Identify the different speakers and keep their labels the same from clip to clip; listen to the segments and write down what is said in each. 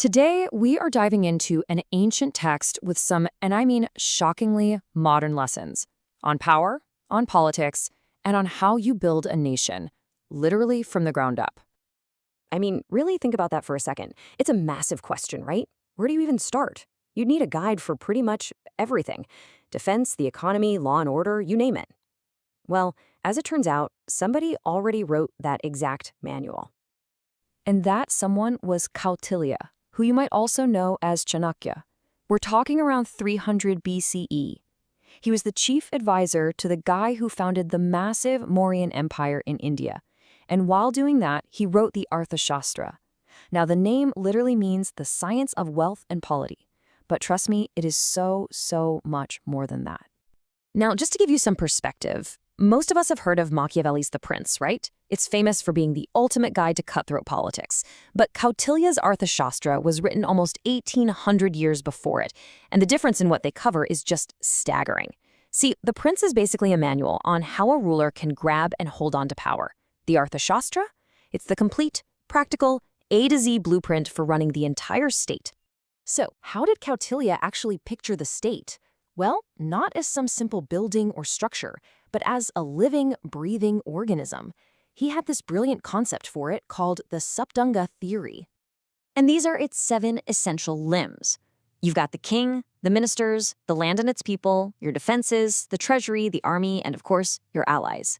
Speaker 1: Today, we are diving into an ancient text with some, and I mean shockingly, modern lessons on power, on politics, and on how you build a nation, literally from the ground up.
Speaker 2: I mean, really think about that for a second. It's a massive question, right? Where do you even start? You'd need a guide for pretty much everything. Defense, the economy, law and order, you name it. Well, as it turns out, somebody already wrote that exact manual.
Speaker 1: And that someone was Kautilya, who you might also know as Chanakya. We're talking around 300 BCE. He was the chief advisor to the guy who founded the massive Mauryan Empire in India. And while doing that, he wrote the Arthashastra. Now, the name literally means the science of wealth and polity. But trust me, it is so much more than that. Now, just to give you some perspective, most of us have heard of Machiavelli's The Prince, right? It's famous for being the ultimate guide to cutthroat politics. But Kautilya's Arthashastra was written almost 1,800 years before it, and the difference in what they cover is just staggering. See, The Prince is basically a manual on how a ruler can grab and hold on to power. The Arthashastra? It's the complete, practical, A to Z blueprint for running the entire state. So, how did Kautilya actually picture the state? Well, not as some simple building or structure, but as a living, breathing organism. He had this brilliant concept for it called the Saptanga theory.
Speaker 2: And these are its 7 essential limbs. You've got the king, the ministers, the land and its people, your defenses, the treasury, the army, and of course, your allies.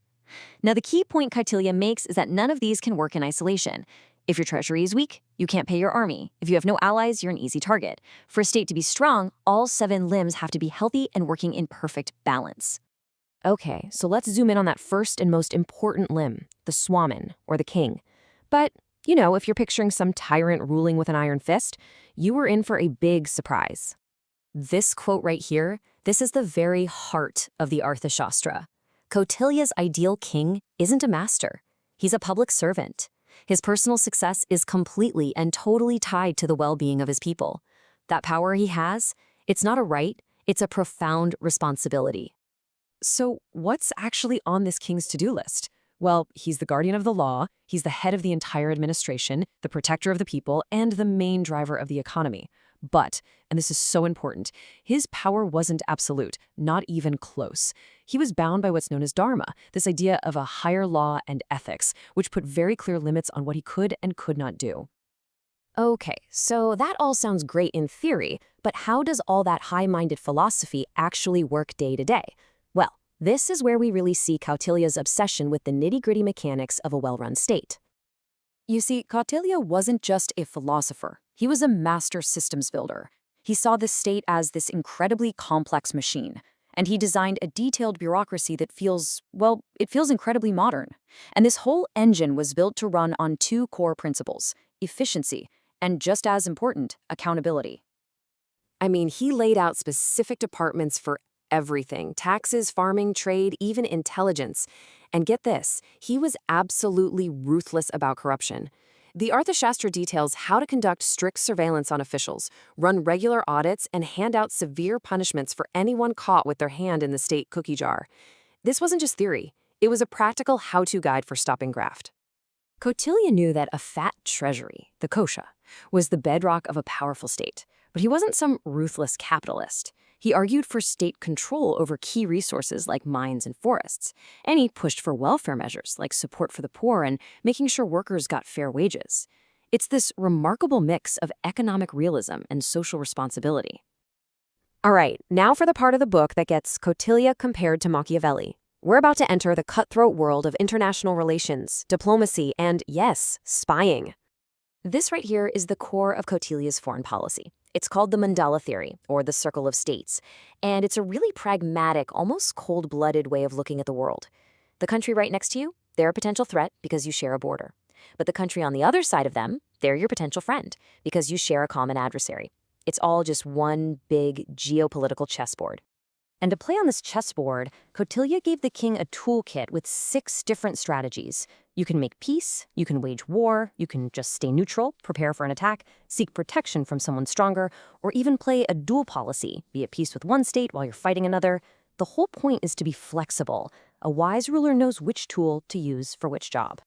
Speaker 2: Now, the key point Kautilya makes is that none of these can work in isolation. If your treasury is weak, you can't pay your army. If you have no allies, you're an easy target. For a state to be strong, all 7 limbs have to be healthy and working in perfect balance.
Speaker 1: Okay, so let's zoom in on that first and most important limb, the swamin, or the king. But, you know, if you're picturing some tyrant ruling with an iron fist, you were in for a big surprise. This quote right here, this is the very heart of the Arthashastra. Kautilya's ideal king isn't a master. He's a public servant. His personal success is completely and totally tied to the well-being of his people. That power he has, it's not a right, it's a profound responsibility. So what's actually on this king's to-do list? Well, he's the guardian of the law, he's the head of the entire administration, the protector of the people, and the main driver of the economy. But, and this is so important, his power wasn't absolute, not even close. He was bound by what's known as dharma, this idea of a higher law and ethics, which put very clear limits on what he could and could not do. Okay, so that all sounds great in theory, but how does all that high-minded philosophy actually work day to day? Well, this is where we really see Kautilya's obsession with the nitty-gritty mechanics of a well-run state. You see, Kautilya wasn't just a philosopher. He was a master systems builder. He saw the state as this incredibly complex machine, and he designed a detailed bureaucracy that feels incredibly modern. And this whole engine was built to run on 2 core principles: efficiency, and just as important, accountability. I mean, he laid out specific departments for everything: taxes, farming, trade, even intelligence. And get this, he was absolutely ruthless about corruption. The Arthashastra details how to conduct strict surveillance on officials, run regular audits, and hand out severe punishments for anyone caught with their hand in the state cookie jar. This wasn't just theory. It was a practical how-to guide for stopping graft. Kautilya knew that a fat treasury, the kosha, was the bedrock of a powerful state. But he wasn't some ruthless capitalist. He argued for state control over key resources like mines and forests, and he pushed for welfare measures like support for the poor and making sure workers got fair wages. It's this remarkable mix of economic realism and social responsibility. All right, now for the part of the book that gets Kautilya compared to Machiavelli. We're about to enter the cutthroat world of international relations, diplomacy, and, yes, spying. This right here is the core of Kautilya's foreign policy. It's called the mandala theory, or the circle of states, and it's a really pragmatic, almost cold-blooded way of looking at the world. The country right next to you, they're a potential threat because you share a border. But the country on the other side of them, they're your potential friend because you share a common adversary. It's all just one big geopolitical chessboard. And to play on this chessboard, Kautilya gave the king a toolkit with 6 different strategies. You can make peace, you can wage war, you can just stay neutral, prepare for an attack, seek protection from someone stronger, or even play a dual policy, be at peace with one state while you're fighting another. The whole point is to be flexible. A wise ruler knows which tool to use for which job.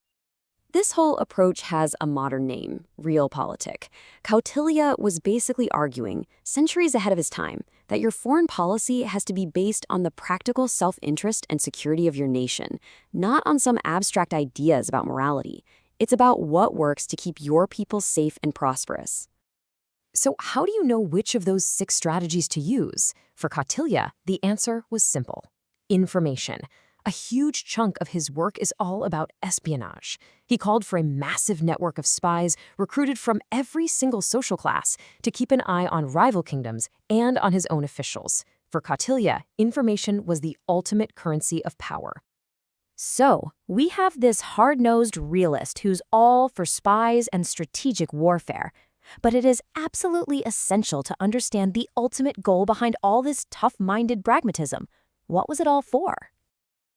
Speaker 2: This whole approach has a modern name, realpolitik. Kautilya was basically arguing, centuries ahead of his time, that your foreign policy has to be based on the practical self-interest and security of your nation, not on some abstract ideas about morality. It's about what works to keep your people safe and prosperous.
Speaker 1: So how do you know which of those 6 strategies to use? For Kautilya, the answer was simple: information. A huge chunk of his work is all about espionage. He called for a massive network of spies recruited from every single social class to keep an eye on rival kingdoms and on his own officials. For Kautilya, information was the ultimate currency of power.
Speaker 3: So, we have this hard-nosed realist who's all for spies and strategic warfare. But it is absolutely essential to understand the ultimate goal behind all this tough-minded pragmatism. What was it all for?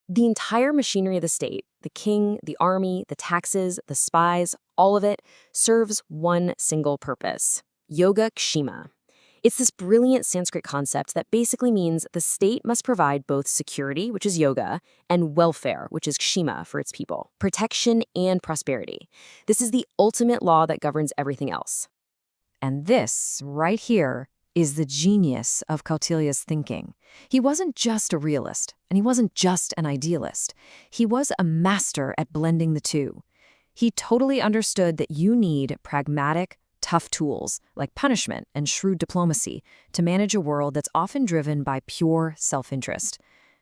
Speaker 2: The entire machinery of the state, the king, the army, the taxes, the spies, all of it serves one single purpose: yoga kshema. It's this brilliant Sanskrit concept that basically means the state must provide both security, which is yoga, and welfare, which is kshema for its people, protection and prosperity. This is the ultimate law that governs everything else.
Speaker 1: And this, right here, is the genius of Kautilya's thinking. He wasn't just a realist, and he wasn't just an idealist. He was a master at blending the two. He totally understood that you need pragmatic, tough tools like punishment and shrewd diplomacy to manage a world that's often driven by pure self-interest.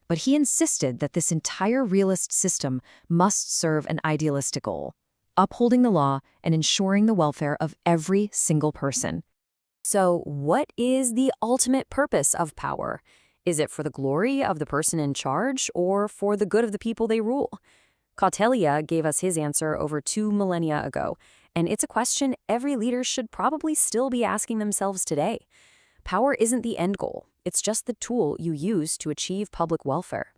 Speaker 1: But he insisted that this entire realist system must serve an idealistic goal: upholding the law and ensuring the welfare of every single person.
Speaker 2: So, what is the ultimate purpose of power? Is it for the glory of the person in charge or for the good of the people they rule? Kautilya gave us his answer over 2 millennia ago, and it's a question every leader should probably still be asking themselves today. Power isn't the end goal, it's just the tool you use to achieve public welfare.